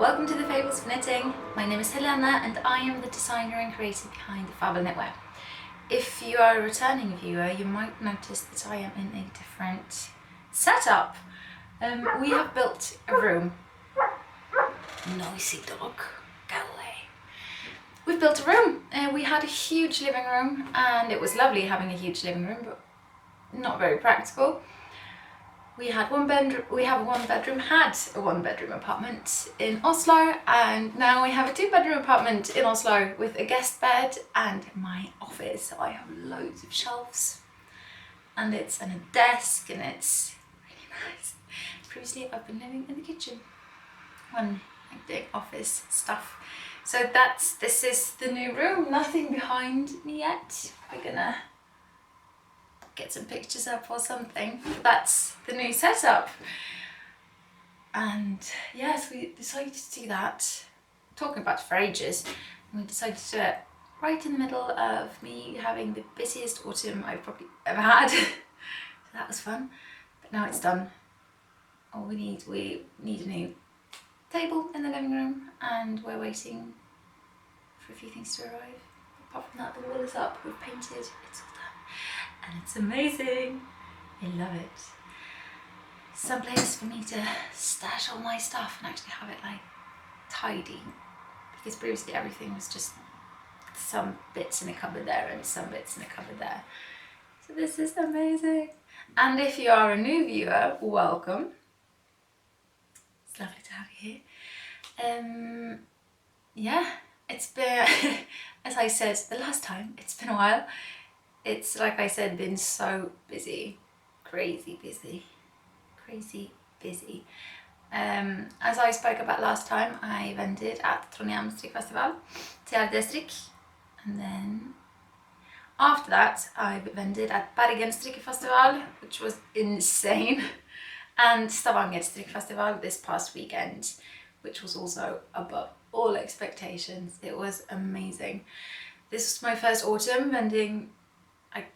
welcome to the Fables of Knitting. My name is Helena and I am the designer and creator behind the Fabel Knitwear. If you are a returning viewer, you might notice that I am in a different setup. We have built a room. Noisy dog, go away. We've built a room. We had a huge living room and it was lovely having a huge living room, but not very practical. We had one bedroom, had a one bedroom apartment in Oslo, and now we have a 2-bedroom apartment in Oslo with a guest bed and my office. So I have loads of shelves and a desk and it's really nice. Previously I've been living in the kitchen when like doing office stuff. So this is the new room, nothing behind me yet. We're gonna get some pictures up or something. That's the new setup. And yes, we decided to do that. Talking about it for ages. And we decided to do it right in the middle of me having the busiest autumn I've probably ever had. So that was fun. But now it's done. We need a new table in the living room and we're waiting for a few things to arrive. Apart from that, the wall is up, we've painted, it's all done. And it's amazing. I love it. Some place for me to stash all my stuff and actually have it like tidy. Because previously everything was just some bits in a cupboard there and some bits in a cupboard there. So this is amazing. And if you are a new viewer, welcome. It's lovely to have you here. Yeah, it's been, as I said the last time, it's been a while. It's, like I said, been so busy, crazy busy. As I spoke about last time, I vended at Trondheim Strikkfestival, TRD-strikk, and then after that I vended at Bergen Strikkefestival, which was insane, and Stavanger Strikkfestival this past weekend, which was also above all expectations. It was amazing. This was my first autumn vending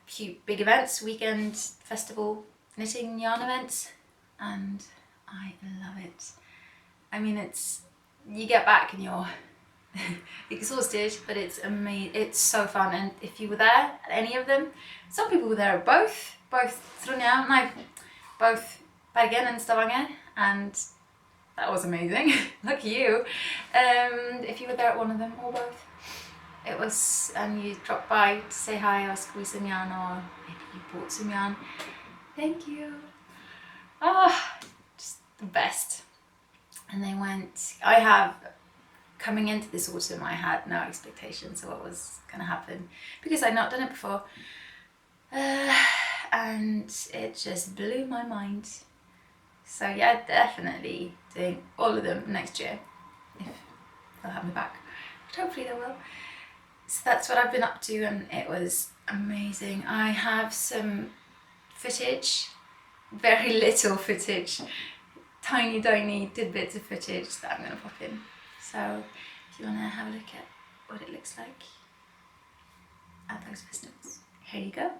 cute big events, weekend, festival, knitting yarn events, and I love it. I mean, you get back and you're exhausted, but it's amazing. It's so fun. And if you were there at any of them, some people were there at both Trondheim, both Bergen and Stavanger, and that was amazing. Lucky you. If you were there at one of them or both. It was, and you dropped by to say hi or squeeze some yarn, or maybe you bought some yarn. Thank you. Just the best. And they went, coming into this autumn, I had no expectations of what was going to happen because I'd not done it before. And it just blew my mind. So yeah, definitely doing all of them next year, if they'll have me back. But hopefully they will. So that's what I've been up to and it was amazing. I have some footage, very little footage, tiny tidbits of footage that I'm going to pop in. So if you want to have a look at what it looks like at those festivals, here you go.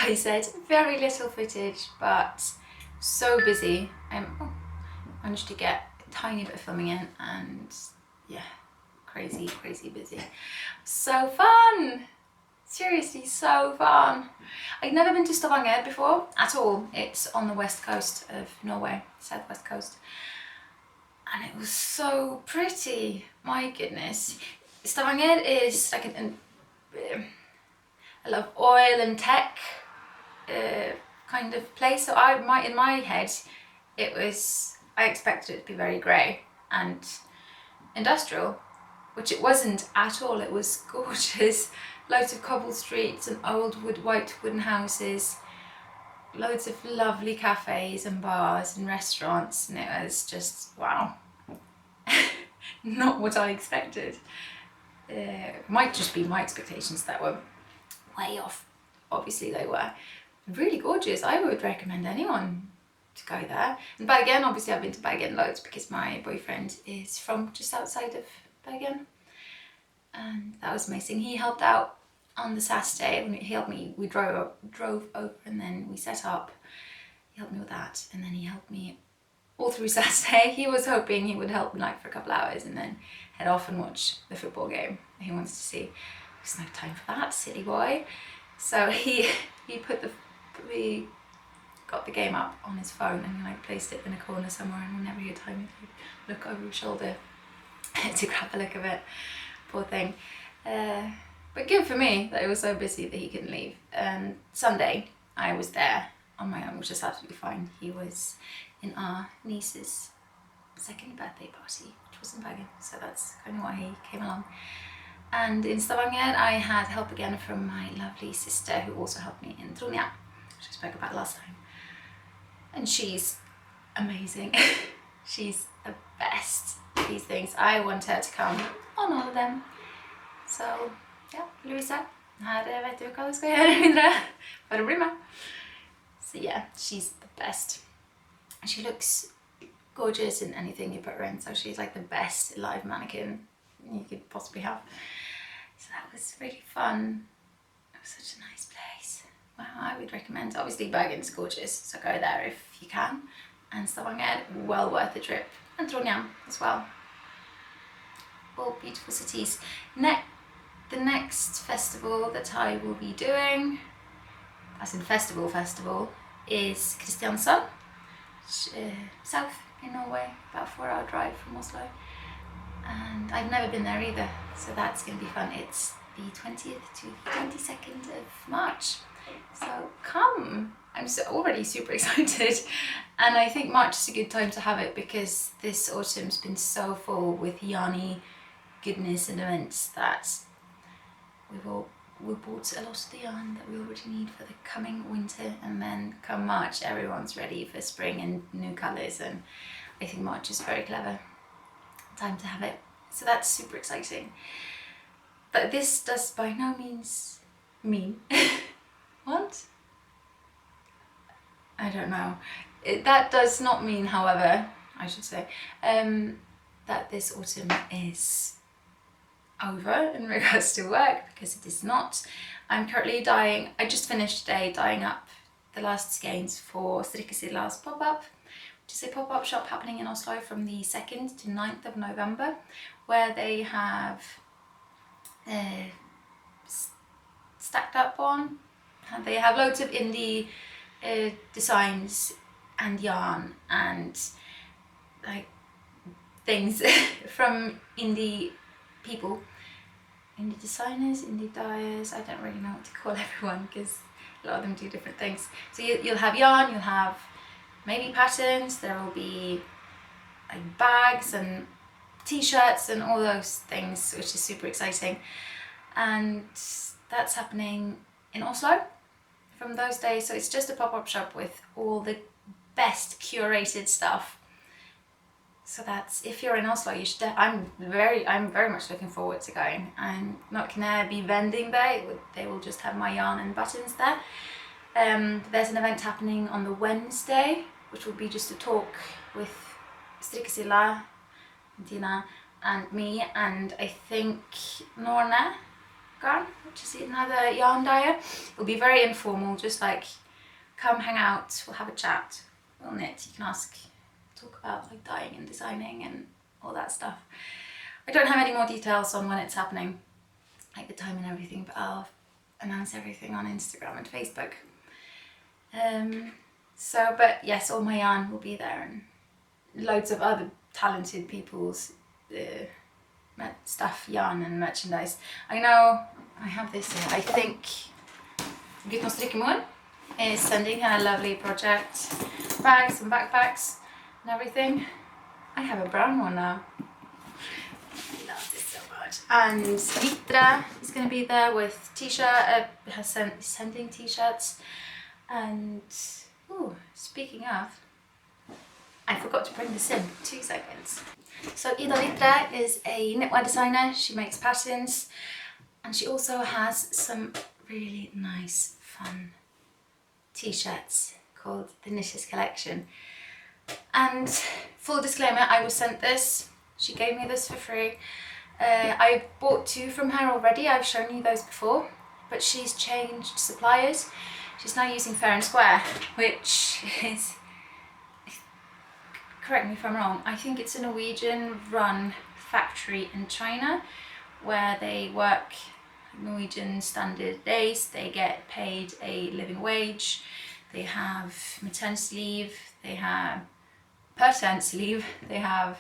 I said, very little footage, but so busy. Managed to get a tiny bit of filming in, and yeah, crazy busy. So fun! Seriously, so fun. I'd never been to Stavanger before at all. It's on the west coast of Norway, southwest coast. And it was so pretty, my goodness. Stavanger is like a lot of oil and tech kind of place. So in my head, I expected it to be very grey and industrial, which it wasn't at all. It was gorgeous. Loads of cobble streets and old white wooden houses, loads of lovely cafes and bars and restaurants, and it was just wow. Not what I expected. Might just be my expectations that were way off. Obviously they were. Really gorgeous. I would recommend anyone to go there. And Bergen, obviously I've been to Bergen loads because my boyfriend is from just outside of Bergen. And that was amazing. He helped out on the Saturday. He helped me. We drove over and then we set up. He helped me with that, and then he helped me all through Saturday. He was hoping he would help me like for a couple hours and then head off and watch the football game he wants to see. There's no time for that, silly boy. So he got the game up on his phone and he like placed it in a corner somewhere, and whenever he had time he'd look over his shoulder to grab a look of it. Poor thing. But good for me that it was so busy that he couldn't leave. Sunday I was there on my own, which is absolutely fine. He was in our niece's second birthday party, which was in Bergen, so that's kind of why he came along. And in Stavanger I had help again from my lovely sister, who also helped me in Trondheim, which I spoke about last time. And she's amazing. She's the best at these things. I want her to come on all of them. So ja, Louisa, her vet du hva du skal gjøre videre. Bare bli med. So yeah, she's the best. And she looks gorgeous in anything you put her in, so she's like the best live mannequin you could possibly have. So that was really fun. It was such a nice place. Wow, I would recommend. Obviously Bergen's gorgeous, so go there if you can. And Stavanger, well worth the trip. And Trondheim as well. All beautiful cities. The next festival that I will be doing, as in festival, is Kristiansand, south in Norway, about a 4-hour drive from Oslo. And I've never been there either, so that's going to be fun. It's the 20th to the 22nd of March, so come. I'm already super excited, and I think March is a good time to have it because this autumn's been so full with yarny goodness and events that we bought a lot of the yarn that we already need for the coming winter, and then come March everyone's ready for spring and new colours, and I think March is very clever time to have it, so that's super exciting. But this does by no means mean what? I don't know. That does not mean, however, I should say, that this autumn is over in regards to work, because it is not. I'm currently dyeing. I just finished today dyeing up the last skeins for Strikkesilla's pop-up, which is a pop-up shop happening in Oslo from the 2nd to 9th of November, where they have stacked up on, and they have loads of indie designs and yarn and like things from indie people, indie designers, indie dyers. I don't really know what to call everyone because a lot of them do different things. So you'll have yarn, you'll have maybe patterns, there will be like bags and t-shirts and all those things, which is super exciting. And that's happening in Oslo from those days. So it's just a pop-up shop with all the best curated stuff. So that's, if you're in Oslo, you should. I'm very much looking forward to going. I'm not gonna be vending there. They will just have my yarn and buttons there. There's an event happening on the Wednesday, which will be just a talk with Strikkesilla, Tina, and me, and I think Norne Diagon, which is another yarn dyer. It'll be very informal, just like come hang out, we'll have a chat, we'll knit, you can talk about like dyeing and designing and all that stuff. I don't have any more details on when it's happening, like the time and everything, but I'll announce everything on Instagram and Facebook. But yes, all my yarn will be there, and loads of other talented people's stuff, yarn and merchandise. I know I have this here. I think Strikkemor is sending her lovely project bags and backpacks and everything. I have a brown one now. I love this so much. And Mitra is going to be there with t-shirt, sending t-shirts. And ooh, speaking of, I forgot to bring this in, 2 seconds. So Ida Mitra is a knitwear designer. She makes patterns, and she also has some really nice, fun t-shirts called the Knitter's Collection. And full disclaimer, I was sent this. She gave me this for free. I bought 2 from her already. I've shown you those before, but she's changed suppliers. She's now using Fair and Square, which is, correct me if I'm wrong, I think it's a Norwegian run factory in China where they work Norwegian standard days, they get paid a living wage, they have maternity leave, they have paternity leave, they have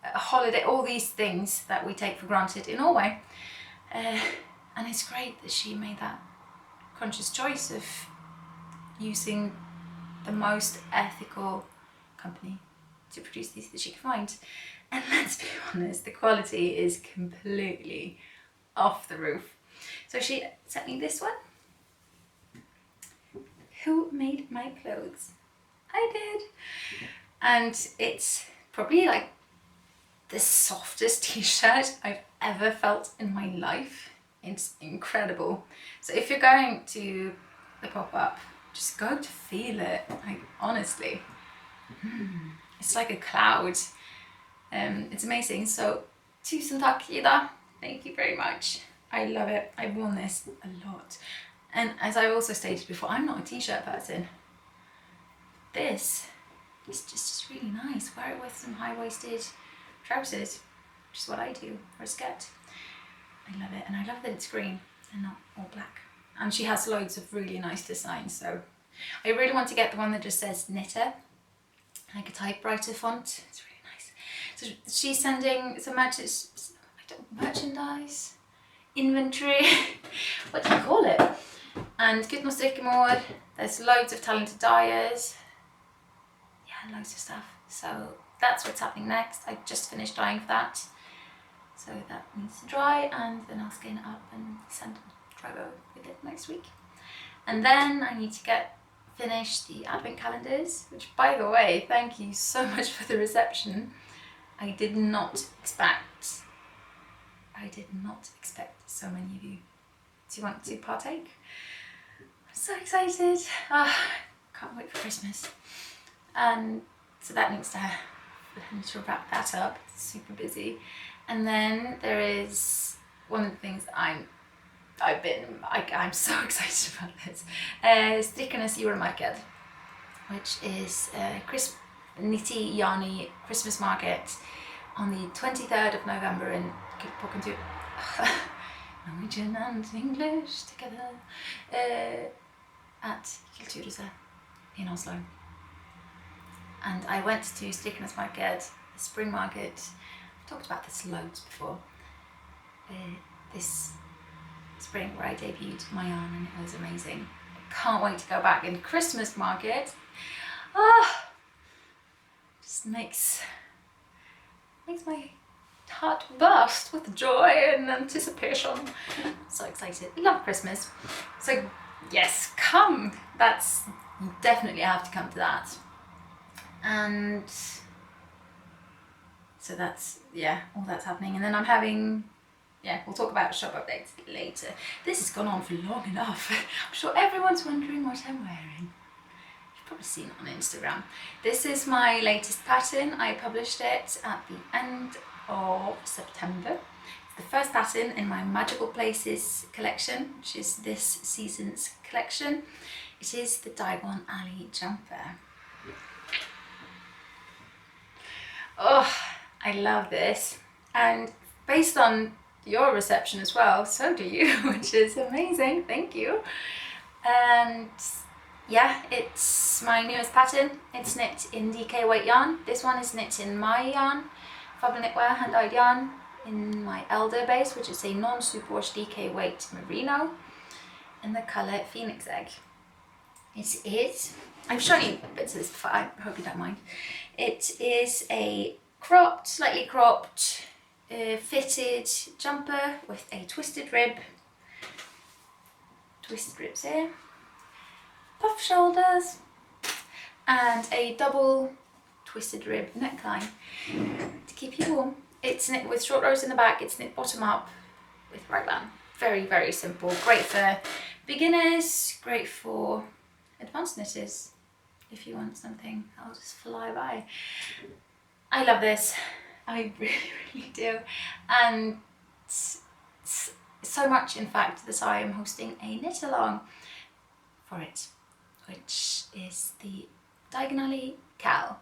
a holiday, all these things that we take for granted in Norway. And it's great that she made that conscious choice of using the most ethical company to produce these that she could find. And let's be honest, the quality is completely off the roof. So she sent me this one. Who made my clothes? I did. And it's probably like the softest t-shirt I've ever felt in my life. It's incredible. So if you're going to the pop-up, just go to feel it, like honestly. It's like a cloud. It's amazing. So tusen tack Ida, thank you very much. I love it. I've worn this a lot. And as I've also stated before, I'm not a t-shirt person. This is just really nice. Wear it with some high-waisted trousers, which is what I do, or a skirt. I love it, and I love that it's green and not all black. And she has loads of really nice designs, so I really want to get the one that just says knitter, like a typewriter font. It's really nice. So she's sending some merchandise, inventory, what do you call it? And Strikkemor, there's loads of talented dyers. Yeah, loads of stuff. So that's what's happening next. I just finished dyeing for that. So that needs to dry, and then I'll skein it up and send Drivo with it next week. And then I need to finish the advent calendars, which, by the way, thank you so much for the reception. I did not expect so many of you to want to partake. I'm so excited. Can't wait for Christmas. And so that needs to wrap that up. It's super busy. And then there is one of the things I'm so excited about this. Strickarnas julmarked, which is a Nitty Yarny Christmas market on the 23rd of November in Norwegian and English together at Kulturhuset in Oslo. And I went to Strickarnas market, the spring market. I've talked about this loads before. This spring where I debuted my yarn, and it was amazing. I can't wait to go back in Christmas market. Just makes my heart burst with joy and anticipation. I'm so excited. I love Christmas. So yes, come. You definitely have to come to that. And so that's, yeah, all that's happening. And then I'm having, we'll talk about shop updates later. This has gone on for long enough. I'm sure everyone's wondering what I'm wearing. You've probably seen it on Instagram. This is my latest pattern. I published it at the end of September. It's the first pattern in my Magical Places collection, which is this season's collection. It is the Diagon Alley Jumper. Oh, I love this. And based on your reception as well, so do you, which is amazing, thank you. And yeah, it's my newest pattern. It's knit in DK weight yarn. This one is knit in my yarn, Fabel Knitwear hand-dyed yarn, in my Elder base, which is a non-superwash DK weight merino, in the colour Phoenix Egg. It is, I've shown you bits of this before, I hope you don't mind. It is a cropped, slightly cropped, fitted jumper with a twisted rib, twisted ribs here, puff shoulders, and a double twisted rib neckline to keep you warm. It's knit with short rows in the back, it's knit bottom up with raglan. Very, very simple. Great for beginners, great for advanced knitters. If you want something, I'll just fly by. I love this. I really, really do. And so much, in fact, that I am hosting a knit along for it, which is the DIAGONALLEYKAL.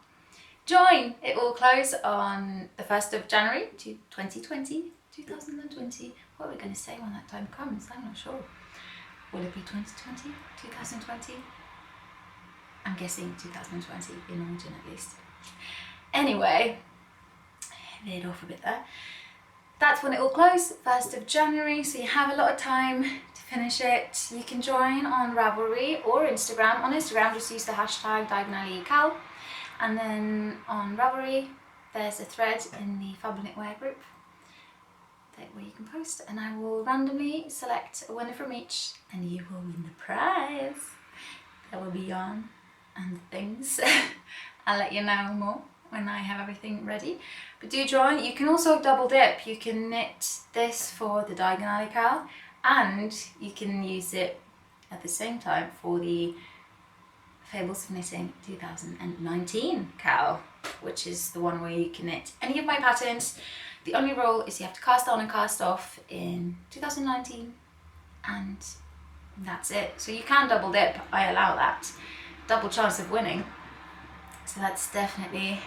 Join! It will close on the 1st of January 2020. What are we going to say when that time comes? I'm not sure. Will it be 2020? 2020? I'm guessing 2020 in origin at least. Anyway, veered off a bit there. That's when it will close, 1st of January, so you have a lot of time to finish it. You can join on Ravelry or Instagram. On Instagram, just use the hashtag DIAGONALLEYKAL, and then on Ravelry, there's a thread in the Fabel Knitwear group where you can post, and I will randomly select a winner from each, and you will win the prize. There will be yarn and things. I'll let you know more when I have everything ready. But do join. You can also double dip. You can knit this for the DIAGONALLEYKAL, and you can use it at the same time for the Fables of Knitting 2019 KAL, which is the one where you can knit any of my patterns. The only rule is you have to cast on and cast off in 2019, and that's it. So you can double dip, I allow that. Double chance of winning. So that's definitely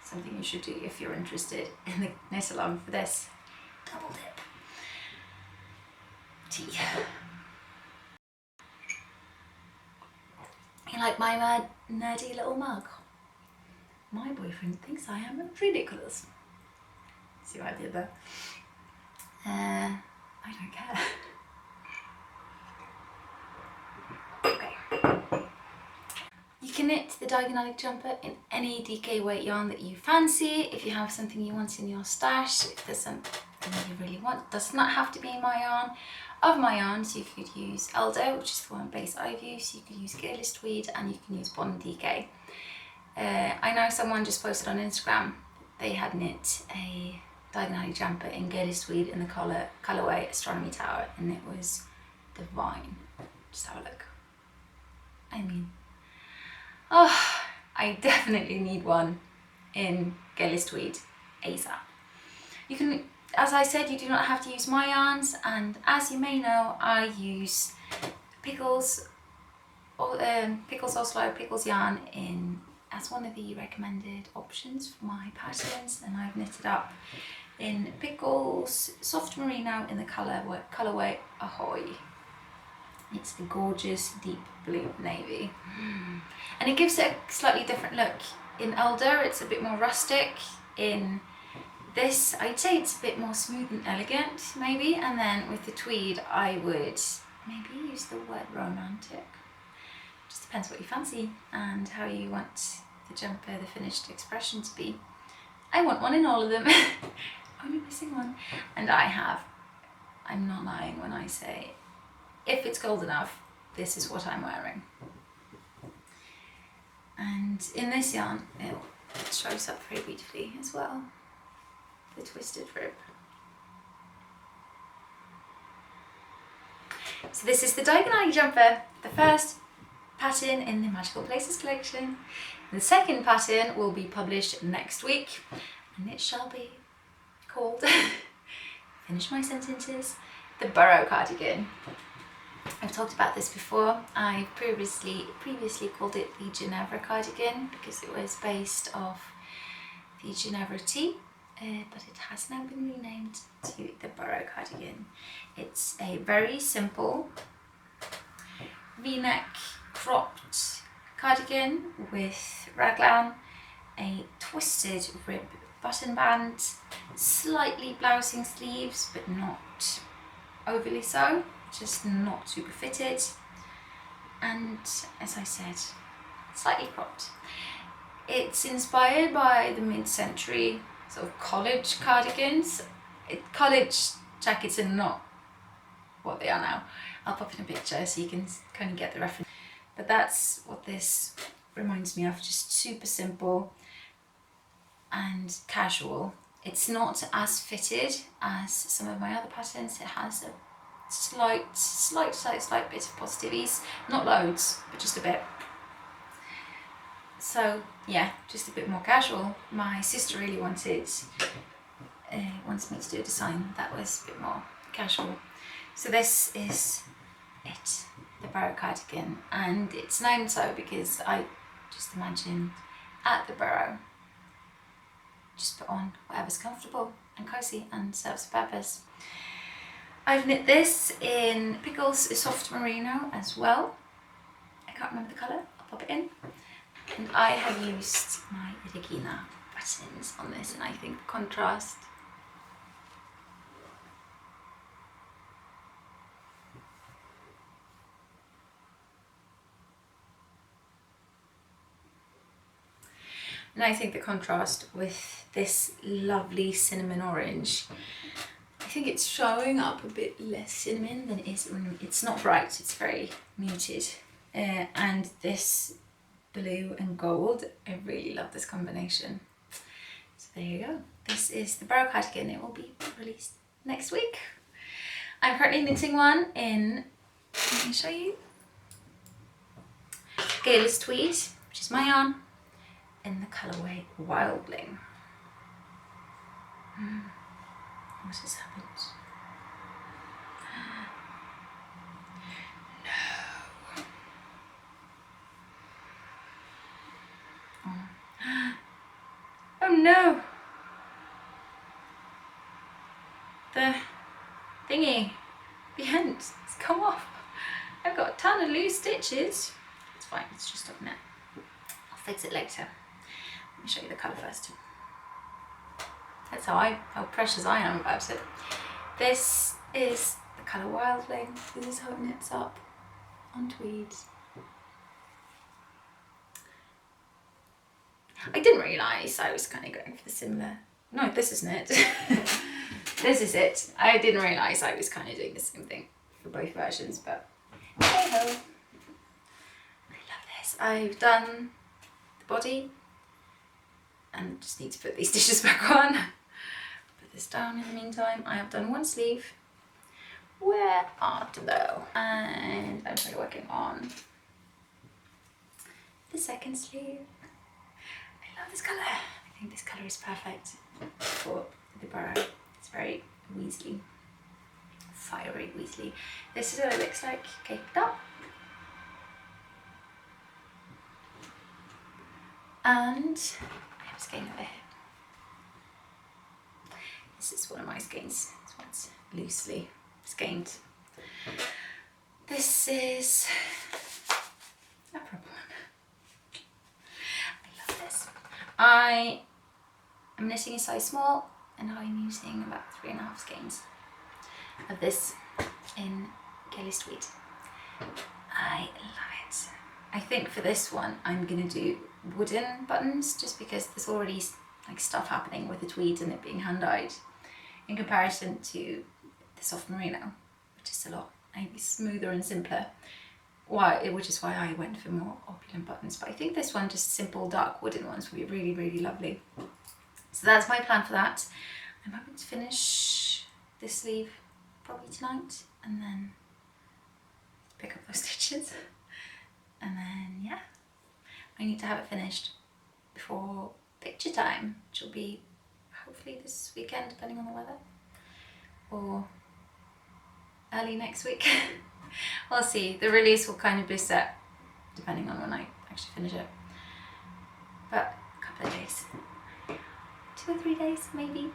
something you should do if you're interested in the knit along for this. Double dip. Tea. You like my nerdy little mug? My boyfriend thinks I am ridiculous. See what I did there? I don't care. Okay. You can knit the Diagon Alley Jumper in any DK weight yarn that you fancy. If you have something you want in your stash, if there's something you really want, it does not have to be my yarn. Of my yarns, you could use Elder, which is the one base I've used. You could use Geillis Tweed, and you can use Bond DK. I know someone just posted on Instagram they had knit a Diagon Alley Jumper in Geillis Tweed in the colourway Astronomy Tower, and it was divine. Just have a look. I mean, oh, I definitely need one in Geillis Tweed ASAP. You can, as I said, you do not have to use my yarns, and as you may know, I use Pickles Oslo Pickles yarn as one of the recommended options for my patterns, and I've knitted up in Pickles Soft Merino in the colourway Ahoy. It's the gorgeous deep blue navy, and it gives it a slightly different look. In Elder, it's a bit more rustic. In this, I'd say it's a bit more smooth and elegant, maybe. And then with the Tweed, I would maybe use the word romantic. Just depends what you fancy and how you want the jumper, the finished expression to be. I want one in all of them. Only missing one. And I'm not lying when I say, if it's cold enough, this is what I'm wearing. And in this yarn, it shows up very beautifully as well. The twisted rib. So this is the Diagon Alley Jumper, the first pattern in the Magical Places collection. The second pattern will be published next week, and it shall be called finish my sentences, the Burrow cardigan. I've talked about this before. I previously called it the Ginevra cardigan because it was based off the Ginevra tea, but it has now been renamed to the Burrow cardigan. It's a very simple V-neck cropped cardigan with raglan, a twisted rib button band, slightly blousing sleeves but not overly so, just not super fitted, and as I said, slightly cropped. It's inspired by the mid-century sort of college cardigans. College jackets are not what they are now. I'll pop in a picture so you can kind of get the reference. But that's what this reminds me of, just super simple and casual. It's not as fitted as some of my other patterns. It has a slight bit of positive ease, not loads, but just a bit. So yeah, just a bit more casual. My sister really wants me to do a design that was a bit more casual. So this is it, the Burrow cardigan, and it's named so because I just imagined at the Burrow, just put on whatever's comfortable and cozy and serves a purpose. I've knit this in Pickles Soft Merino as well. I can't remember the colour, I'll pop it in. And I have used my Regina buttons on this, and I think the contrast with this lovely cinnamon orange, I think it's showing up a bit less cinnamon than it is when it's not bright, it's very muted. And this blue and gold, I really love this combination. So there you go. This is the Burrow cardigan. It will be released next week. I'm currently knitting one in, let me show you, Geillis Tweed, which is my yarn, in the colourway Wildling. What has happened? No. Oh no! The thingy, the end, it's come off. I've got a ton of loose stitches. It's fine, it's just up net. I'll fix it later. Let me show you the colour first. That's how precious I am about it. This is the colour Wildling. This is how it knits up on Tweed. I didn't realise I was kind of going for the similar. No, this isn't it. This is it. I didn't realise I was kind of doing the same thing for both versions, but hey ho. I love this. I've done the body and just need to put these stitches back on. Put this down in the meantime. I have done one sleeve. Where art thou? And I'm trying working on the second sleeve. I love this colour. I think this colour is perfect for the Burrow. It's very Weasley, fiery Weasley. This is what it looks like caked up. And I have a skein over here. This is one of my skeins. This one's loosely skeined. This is a proper one. I love this. I am knitting a size small and I'm using about 3.5 skeins of this in Geillis Tweed. I love it. I think for this one I'm going to do wooden buttons just because there's already like stuff happening with the tweed and it being hand-dyed in comparison to the soft merino, which is a lot maybe smoother and simpler, which is why I went for more opulent buttons. But I think this one, just simple dark wooden ones, would be really, really lovely. So that's my plan for that. I'm hoping to finish this sleeve probably tonight and then pick up those stitches. And then, yeah, I need to have it finished before picture time, which will be hopefully this weekend, depending on the weather. or early next week. We'll see. The release will kind of be set depending on when I actually finish it. But a couple of days. 2 or 3 days maybe.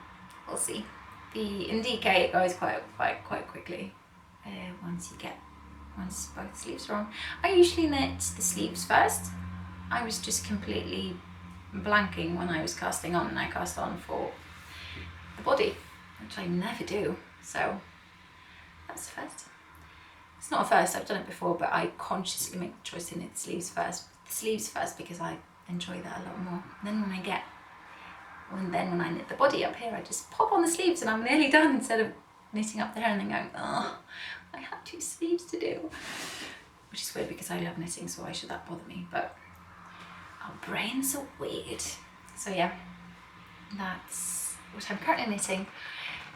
We'll see. In DK it goes quite quickly once both sleeves are on. I usually knit the sleeves first. I was just completely blanking when I was casting on, and I cast on for the body, which I never do. So that's the first. It's not a first, I've done it before, but I consciously make the choice to knit the sleeves first because I enjoy that a lot more. And then when I knit the body up here, I just pop on the sleeves and I'm nearly done, instead of knitting up there and then going, oh, I have 2 sleeves to do. Which is weird because I love knitting, so why should that bother me? But our brains are weird. So yeah, that's what I'm currently knitting.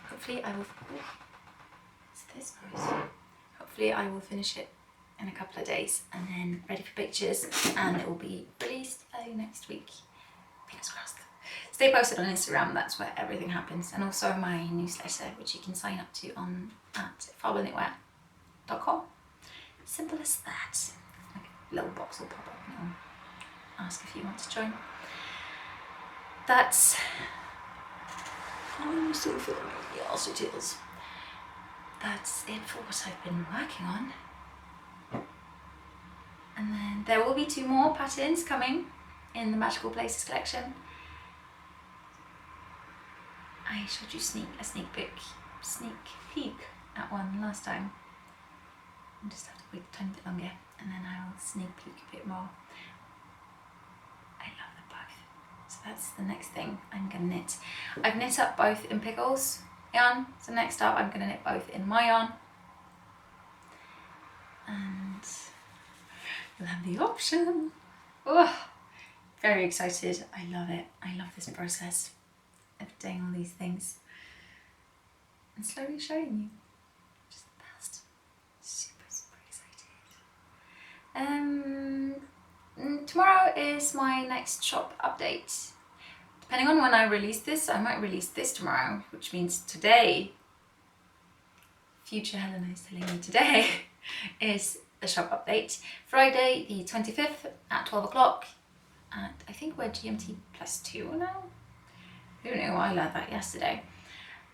Hopefully I will, what's this noise? Hopefully I will finish it in a couple of days and then ready for pictures, and it will be released early next week. Fingers crossed. Stay posted on Instagram, that's where everything happens, and also my newsletter, which you can sign up to at fabelknitwear.com. Simple as that. Like a little box will pop up and it'll ask if you want to join. That's... I'm still feeling the arse tears. That's it for what I've been working on. And then there will be 2 more patterns coming in the Magical Places collection. I showed you a sneak peek at one last time. I'll just have to wait a tiny bit longer and then I will sneak peek a bit more. I love them both. So that's the next thing I'm going to knit. I've knit up both in Pickles yarn, so next up I'm going to knit both in my yarn. And you'll have the option. Oh, very excited. I love it. I love this process of doing all these things and slowly showing you. Just the best. Super excited. Tomorrow is my next shop update. Depending on when I release this, I might release this tomorrow, which means today, future Helena is telling me today, is the shop update. Friday the 25th at 12 o'clock, and I think we're GMT +2 now. Who knew? I learned that yesterday.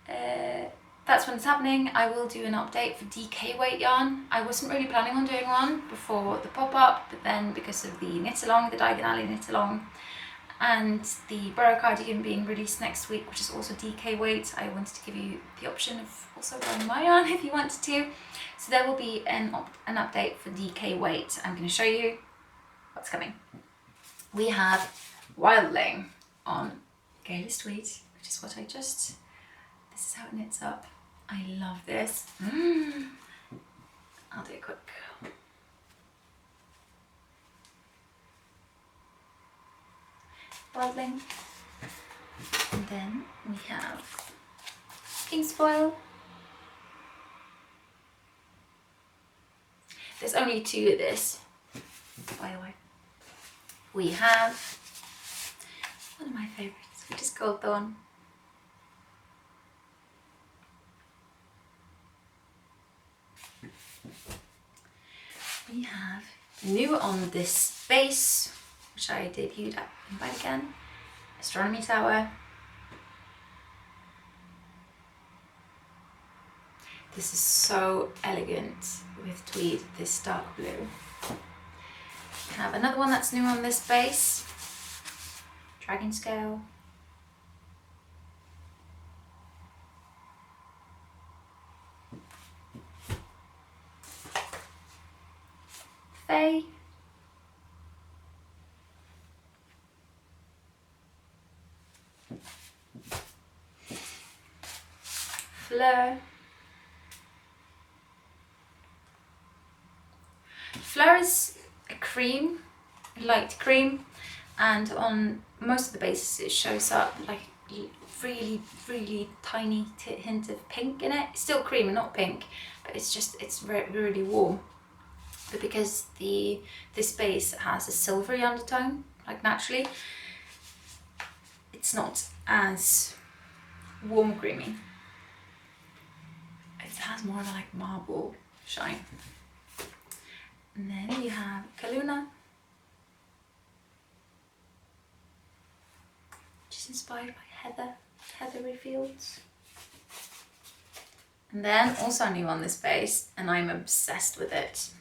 That's when it's happening. I will do an update for DK weight yarn. I wasn't really planning on doing one before the pop-up, but then because of the knit-along, the Diagon Alley knit-along, and the BURROW cardigan being released next week, which is also DK weight, I wanted to give you the option of also wearing my yarn if you wanted to. So there will be an update for DK weight. I'm going to show you what's coming. We have Wildling on Geillis Tweed, which is what this is how it knits up. I love this. I'll do it quick. Wildling. And then we have King's Foil. There's only 2 of this, by the way. We have one of my favourites, which is Gold Thorn. We have new on this base, which I debuted at Diagon, Astronomy Tower. This is so elegant with tweed, this dark blue. We have another one that's new on this base, Dragon Scale. Faye. Fleur. Fleur is a cream, a light cream, and on most of the bases it shows up like really tiny hint of pink in it. It's still cream and not pink, but it's really warm. But because this base has a silvery undertone, like naturally, it's not as warm creamy. This has more of a like marble shine. And then you have Kaluna, which is inspired by heathery fields. And then also new on this base, and I'm obsessed with it,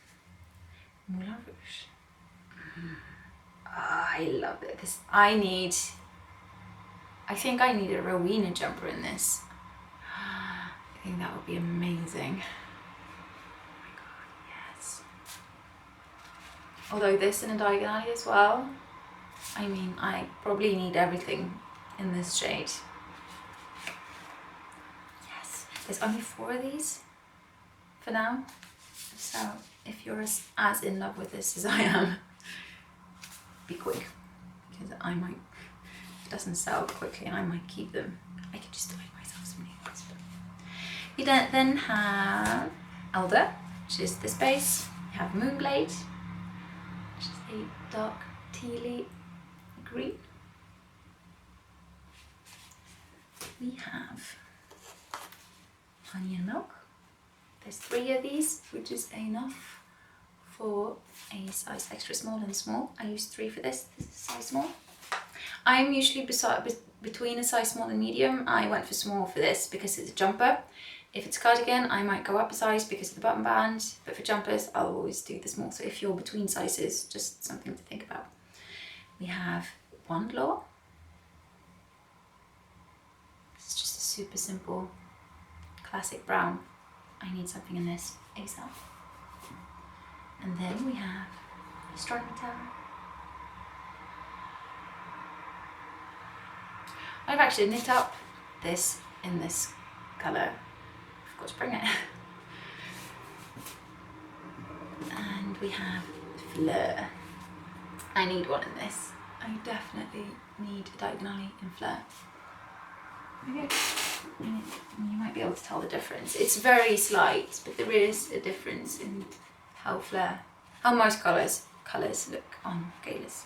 Moulin Rouge. I love it. I think I need a Rowena jumper in this. I think that would be amazing. Oh my god, yes. Although this in a Diagon Alley as well. I mean, I probably need everything in this shade. Yes, there's only 4 of these for now. So if you're as in love with this as I am, be quick, because I might, if it doesn't sell quickly, I might keep them. I could just do it myself some nails. You then have Elder, which is this base. You have Moonblade, which is a dark tealy green. We have Honey and Milk. There's 3 of these, which is enough for a size extra small and small. I use 3 for this. This is size small. I'm usually between a size small and medium. I went for small for this because it's a jumper. If it's a cardigan, I might go up a size because of the button band, but for jumpers, I'll always do the small. So if you're between sizes, just something to think about. We have Wand Law. It's just a super simple, classic brown. I need something in this ASAP. And then we have Astronomy Tower. I've actually knit up this in this colour. I forgot to bring it. And we have Fleur. I need one in this. I definitely need a Diagon Alley in Fleur. Maybe you might be able to tell the difference. It's very slight, but there is a difference in how most colours look on Geillis.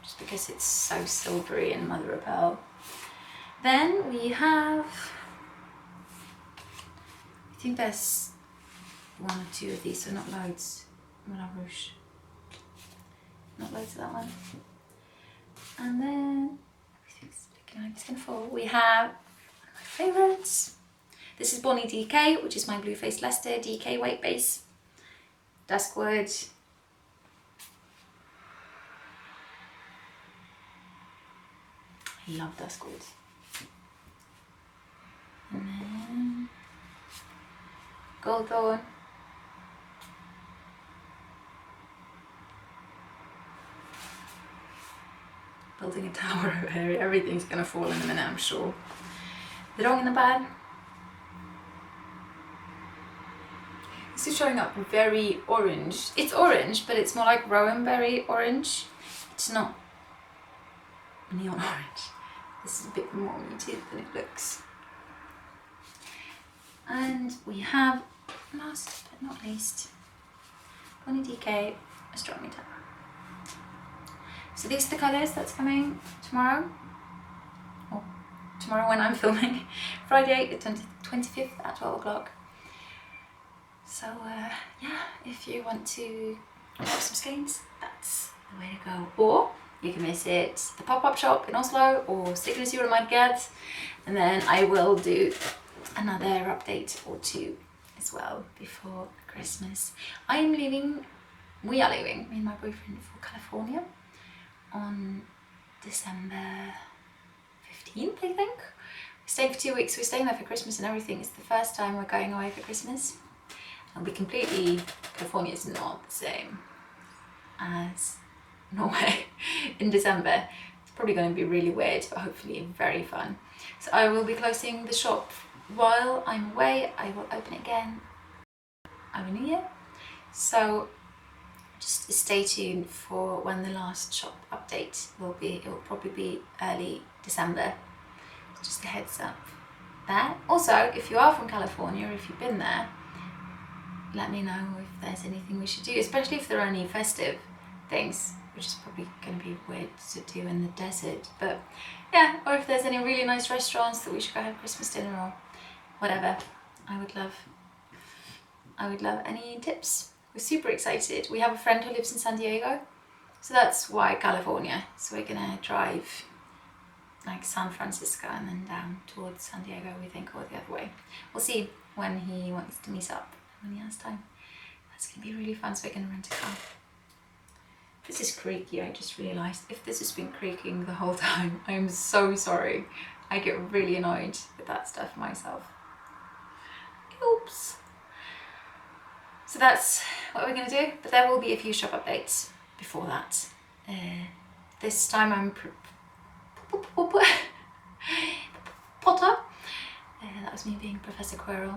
Just because it's so silvery and mother of pearl. Then we have, I think there's 1 or 2 of these, so not loads. Moulin Rouge. Not loads of that one. And then everything's looking like it's gonna fall. We have one of my favourites. This is Bonnie DK, which is my Blue Faced Leicester DK weight base. Duskwood. I love Duskwood. And then Goldthorn. Building a tower over here. Everything's gonna fall in a minute, I'm sure. The Wrong in the Bad. This is showing up very orange. It's orange, but it's more like rowan berry orange. It's not neon orange. This is a bit more muted than it looks. And we have, last but not least, Bonnie DK Astronomy Tower. So these are the colours that's coming tomorrow, or tomorrow when I'm filming, Friday the 25th at 12 o'clock. So yeah, if you want to grab some skeins, that's the way to go. Or you can visit the pop-up shop in Oslo or Stickers you might get, and then I will do another update or 2 as well before Christmas. We are leaving, me and my boyfriend, for California on December 15th, I think. We're staying for 2 weeks, we're staying there for Christmas and everything. It's the first time we're going away for Christmas. California is not the same as Norway in December. It's probably going to be really weird, but hopefully very fun. So I will be closing the shop while I'm away. I will open it again over New Year. So just stay tuned for when the last shop update will be. It will probably be early December. Just a heads up there. Also, if you are from California, or if you've been there, let me know if there's anything we should do, especially if there are any festive things, which is probably going to be weird to do in the desert. But yeah, or if there's any really nice restaurants that we should go have Christmas dinner, or whatever. I would love any tips. We're super excited. We have a friend who lives in San Diego, so that's why California. So we're gonna drive like San Francisco and then down towards San Diego, we think, or the other way. We'll see when he wants to meet up, when he has time. That's gonna be really fun, so we're gonna rent a car. This is creaky, I just realised. If this has been creaking the whole time, I am so sorry. I get really annoyed with that stuff myself. Oops. So that's what we're gonna do, but there will be a few shop updates before that. This time I'm Potter. That was me being Professor Quirrell.